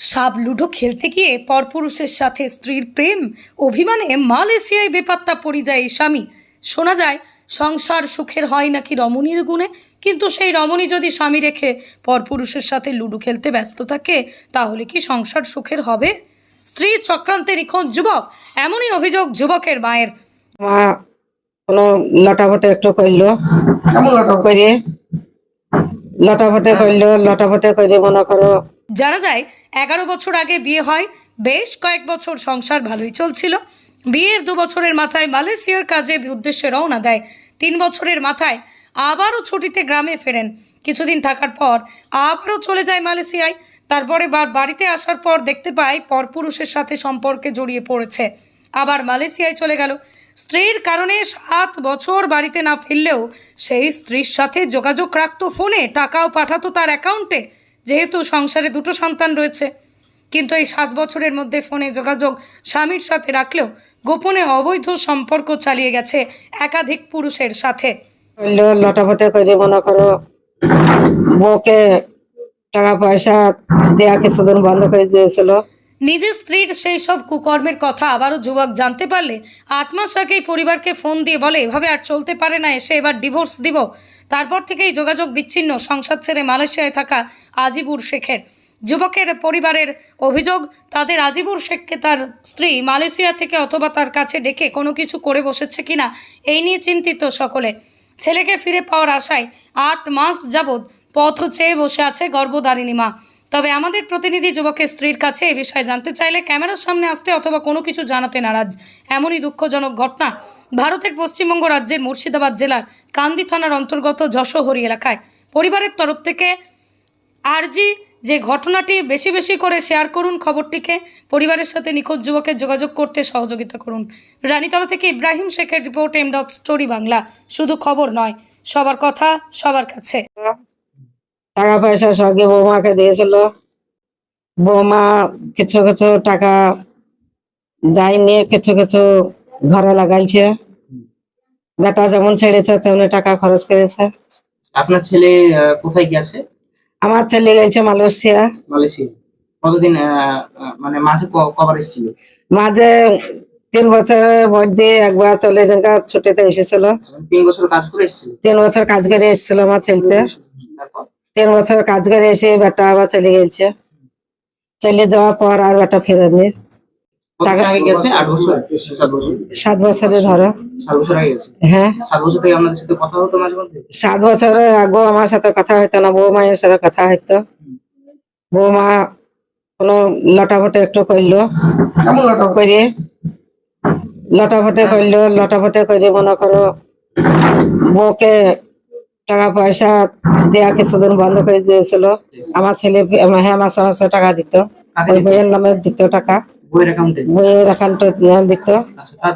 Sub ludo খেলতে গিয়ে পরপুরুষের সাথে স্ত্রীর প্রেম, অভিমানে মালয়েশিয়ায় বেপাত্তা পরিযায়ী স্বামী। শোনা যায় সংসার সুখের হয় নাকি রমণীর গুণে, কিন্তু সেই রমণী যদি স্বামী রেখে পরপুরুষের সাথে লুডো খেলতে ব্যস্ত থাকে, তাহলে কি সংসার সুখের হবে? স্ত্রী চক্রান্তে নিখোঁজ যুবক, এমনই অভিযোগ যুবকের মায়ের। মা কোনো লটাফটে একটু করলো, করে লটাফটে করে মনে করো। জানা যায় 11 বছর আগে বিয়ে হয়, বেশ কয়েক বছর সংসার ভালোই চলছিল। বিয়ের 2 বছরের মাথায় মালয়েশিয়ার কাজে উদ্দেশ্যে রওনা দেয়। 3 বছরের মাথায় আবারও ছুটিতে গ্রামে ফেরেন। কিছুদিন থাকার পর আবারও চলে যায় মালয়েশিয়ায়। তারপরে বাড়িতে আসার পর দেখতে পায় পরপুরুষের সাথে সম্পর্কে জড়িয়ে পড়েছে। আবার মালয়েশিয়ায় চলে গেল। স্ত্রীর কারণে 7 বছর বাড়িতে না ফিরলেও সেই স্ত্রীর সাথে যোগাযোগ রাখতো ফোনে, টাকাও পাঠাতো তার অ্যাকাউন্টে, যেহেতু সংসারে 2টো সন্তান রয়েছে। কিন্তু এই 7 বছরের মধ্যে ফোনে যোগাযোগ স্বামীর সাথে রাখলেও গোপনে অবৈধ সম্পর্ক চালিয়ে গেছে একাধিক পুরুষের সাথে। করলো লটাফটে করে মনে করো, বউকে টাকা পয়সা দেয়া কিছুদিন বন্ধ করে দিয়েছিল। নিজের স্ত্রীর সেই সব কুকর্মের কথা আবারও যুবক জানতে পারলে 8 মাস আগেই পরিবারকে ফোন দিয়ে বলে, এভাবে আর চলতে পারে না, এসে এবার ডিভোর্স দিব। তারপর থেকেই যোগাযোগ বিচ্ছিন্ন সংসার ছেড়ে মালয়েশিয়ায় থাকা আজিবুর শেখের। যুবকের পরিবারের অভিযোগ, তাদের আজিবুর শেখকে তার স্ত্রী মালয়েশিয়া থেকে অথবা তার কাছে ডেকে কোনো কিছু করে বসেছে কিনা, এই নিয়ে চিন্তিত সকলে। ছেলেকে ফিরে পাওয়ার আশায় 8 মাস যাবৎ পথ চেয়ে বসে আছে গর্ভধারিণী মা। তবে আমাদের প্রতিনিধি যুবকের স্ত্রীর কাছে এ বিষয়ে জানতে চাইলে ক্যামেরার সামনে আসতে অথবা কোনো কিছু জানাতে নারাজ। এমনই দুঃখজনক ঘটনা ভারতের পশ্চিমবঙ্গ রাজ্যের মুর্শিদাবাদ জেলার কান্দি থানার অন্তর্গত যশোহরি এলাকায়। পরিবারের তরফ থেকে আরজি যে ঘটনাটি বেশি বেশি করে শেয়ার করুন, খবরটিকে পরিবারের সাথে নিখোঁজ যুবকের যোগাযোগ করতে সহযোগিতা করুন। রানীতলা থেকে ইব্রাহিম শেখের রিপোর্ট, M.Story বাংলা। শুধু খবর নয়, সবার কথা সবার কাছে। টাকা পয়সা সঙ্গে বৌমাকে দিয়েছিল। বৌমা কিছু কিছু টাকা দেয়নি, কিছু কিছু ঘরে লাগাইছে। বেটা যেমন ছেড়েছে তেমনি টাকা খরচ করেছে। আপনার ছেলে কোথায় গেছে? আমার ছেলে গেছে মালয়েশিয়া। মালয়েশিয়া কতদিন মানে মাঝে কবার এসেছিল? মাঝে 3 বছরের মধ্যে একবার চলে যাওয়ার ছুটিতে এসেছিল। 3 বছর কাজ করে এসেছিল? 3 বছর কাজ করে এসেছিল আমার ছেলেতে। তারপর 3 বছর কাজ করে এসে বেটা আবার চলে গেছে। চলে যাওয়ার পর আর বেটা ফেরেনি। কতদিন আগে গেছে? 8 বছর? 7 বছর? 7 বছরে ধরো। 7 বছর আগে গেছে? হ্যাঁ, 7 বছর থেকে আপনাদের সাথে কথা হতো মাঝে মধ্যে? 7 বছরের আগে আমার সাথে কথা হইতো না, বৌমায়ের সাথে কথা হইতো। বৌমা কোনো লটাফটে একটু করলো, করে লটাফটে করে মনে করো, বউকে টাকা পয়সা দেয়া কিছুদিন বন্ধ করে দিয়েছিল। আমার ছেলে মাসে মাসে টাকা দিত, ওই বইয়ের নামে দিত টাকা, বইয়ের অ্যাকাউন্টে? বইয়ের অ্যাকাউন্টে দিত। আচ্ছা, তারপর